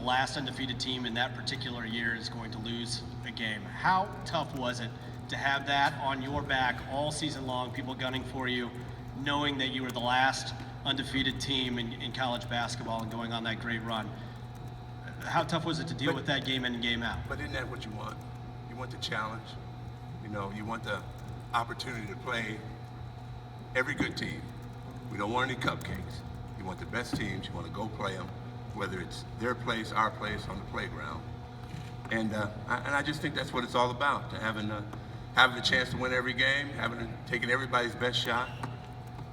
last undefeated team in that particular year is going to lose a game. How tough was it to have that on your back all season long, people gunning for you, knowing that you were the last undefeated team in college basketball and going on that great run? How tough was it to deal with that game in and game out? But isn't that what you want? You want the challenge. You know, you want the opportunity to play every good team. We don't want any cupcakes. You want the best teams. You want to go play them, whether it's their place, our place, on the playground. And I just think that's what it's all about, to having the chance to win every game, taking everybody's best shot.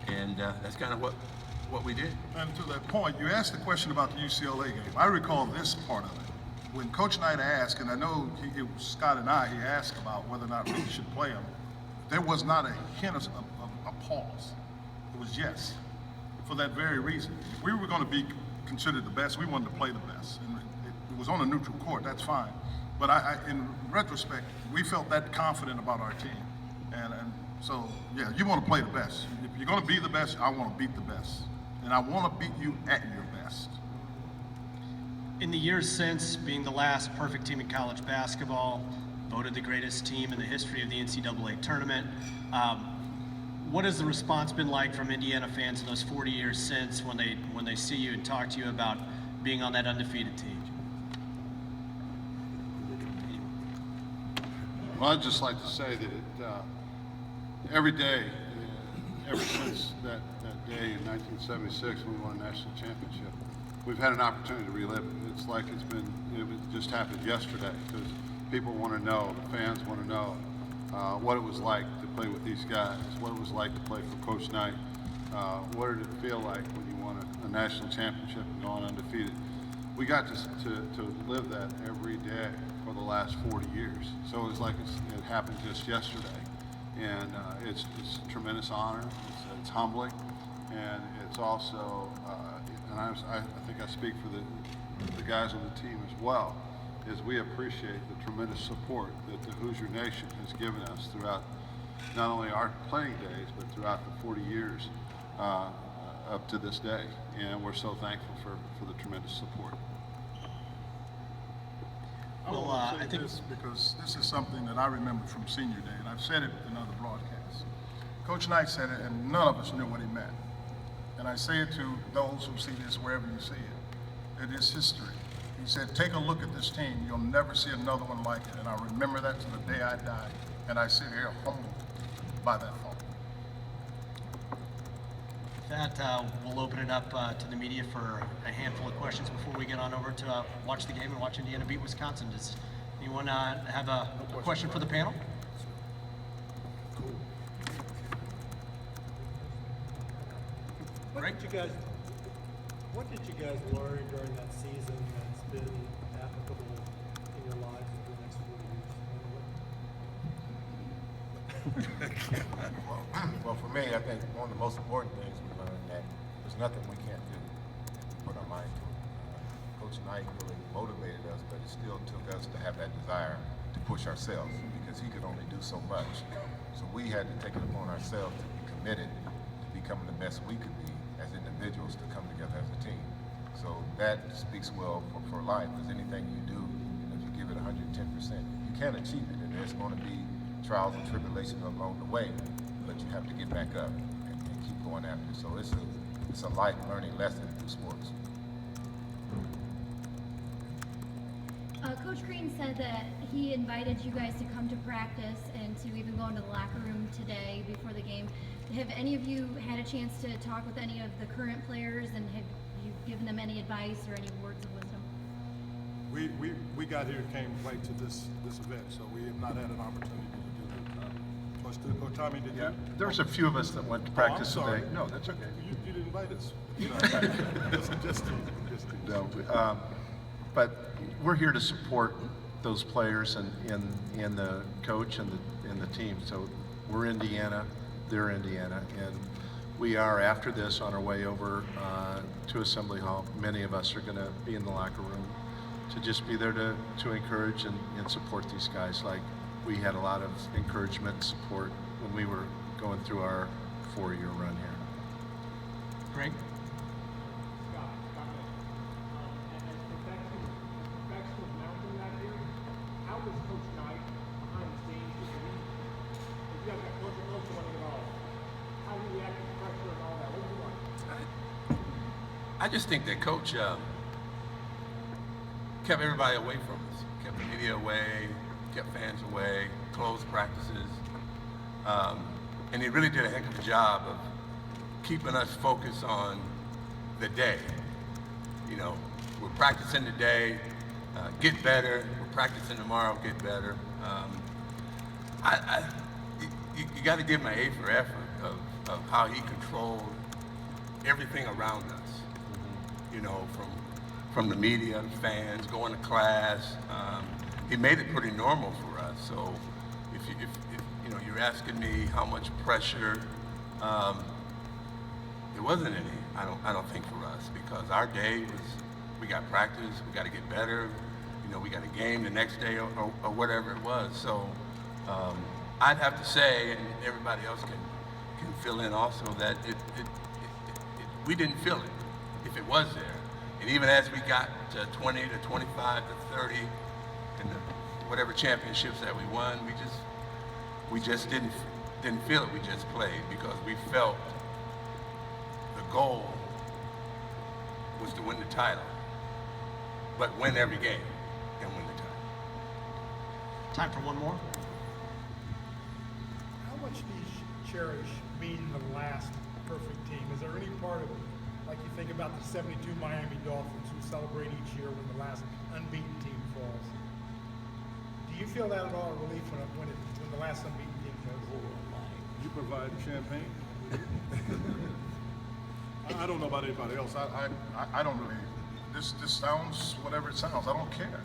And that's kind of what we did. And to that point, you asked the question about the UCLA game. I recall this part of it. When Coach Knight asked, and I know it was Scott and I, he asked about whether or not we should play him, there was not a hint of a pause. It was yes, for that very reason. If we were going to be considered the best, we wanted to play the best. And it was on a neutral court, that's fine. But in retrospect, we felt that confident about our team. And so, yeah, you want to play the best. If you're going to be the best, I want to beat the best. And I want to beat you at your best. In the years since, being the last perfect team in college basketball, voted the greatest team in the history of the NCAA tournament, what has the response been like from Indiana fans in those 40 years since when they see you and talk to you about being on that undefeated team? Well, I'd just like to say that every day, ever since that day in 1976 when we won a national championship, we've had an opportunity to relive it. It's like it just happened yesterday, because people want to know, the fans want to know what it was like to play with these guys, what it was like to play for Coach Knight, what did it feel like when you won a national championship and gone undefeated. We got to live that every day for the last 40 years. So it was like it happened just yesterday. And it's a tremendous honor, it's humbling, and it's also, and I think I speak for the guys on the team as well, is we appreciate the tremendous support that the Hoosier Nation has given us throughout not only our playing days, but throughout the 40 years up to this day. And we're so thankful for the tremendous support. Well, I think this, because this is something that I remember from senior day, and I've said it in other broadcasts. Coach Knight said it, and none of us knew what he meant. And I say it to those who see this wherever you see it. It is history. He said, take a look at this team. You'll never see another one like it. And I remember that to the day I die. And I sit here humbled by that thought. That we'll open it up to the media for a handful of questions before we get on over to watch the game and watch Indiana beat Wisconsin. Does anyone have a question for the panel? What did you guys learn during that season that's been applicable in your lives over the next 40 years? Well, for me, I think one of the most important things we learned that there's nothing we can't do if we put our mind to it. Coach Knight really motivated us, but it still took us to have that desire to push ourselves, because he could only do so much. So we had to take it upon ourselves to be committed to becoming the best we could be as individuals, to come together as a team. So that speaks well for life, because anything you do, if you give it 110%, you can achieve it, and there's going to be trials and tribulations along the way, but you have to get back up and keep going after it. So it's a life learning lesson through sports. Coach Green said that he invited you guys to come to practice and to even go into the locker room today before the game. Have any of you had a chance to talk with any of the current players, and have you given them any advice or any words of wisdom? We got here, came right to this event, so we have not had an opportunity to do that. Coach Tommy, did you? There's a few of us that went to practice sorry. today. No, that's okay. You didn't invite us. just No, but we're here to support those players and the coach and the team. So we're Indiana, they're Indiana, and we are, after this, on our way over to Assembly Hall. Many of us are going to be in the locker room to just be there to encourage and support these guys. Like we had a lot of encouragement and support when we were going through our 4-year run here. Greg? Scott, I just think that Coach kept everybody away from us, kept the media away, kept fans away, closed practices, and he really did a heck of a job of keeping us focused on the day. You know, we're practicing today, get better. We're practicing tomorrow, get better. You got to give him an A for effort of how he controlled everything around us. You know, from the media, the fans, going to class. He made it pretty normal for us. So if you know, you're asking me how much pressure, there wasn't any. I don't think for us, because our day was, we got practice, we got to get better. You know, we got a game the next day or whatever it was. So I'd have to say, and everybody else can fill in also, that we didn't feel it if it was there. And even as we got to 20 to 25 to 30 in the whatever championships that we won, we just didn't feel it. We just played because we felt the goal was to win the title, but win every game and win the title. Time for one more. How much do you cherish being the last perfect team? Is there any part of it, like you think about the 72 Miami Dolphins who celebrate each year when the last unbeaten team falls? Do you feel that at all, relief when the last unbeaten team goes? You provide champagne? I don't know about anybody else. I don't really, this sounds whatever it sounds. I don't care.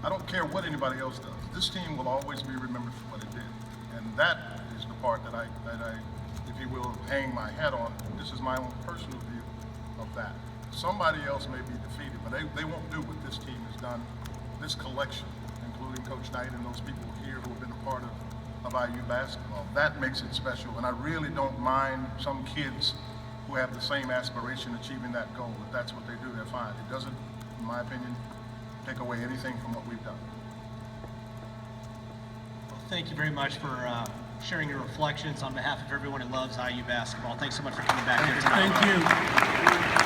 I don't care what anybody else does. This team will always be remembered for what it did. And that is the part that I, if you will, hang my hat on. This is my own personal view of that. Somebody else may be defeated, but they won't do what this team has done. This collection, including Coach Knight and those people here who have been a part of IU basketball, that makes it special. And I really don't mind some kids who have the same aspiration achieving that goal. If that's what they do, they're fine. It doesn't, in my opinion, take away anything from what we've done. Well, thank you very much for sharing your reflections on behalf of everyone who loves IU basketball. Thanks so much for coming back here tonight. Thank you.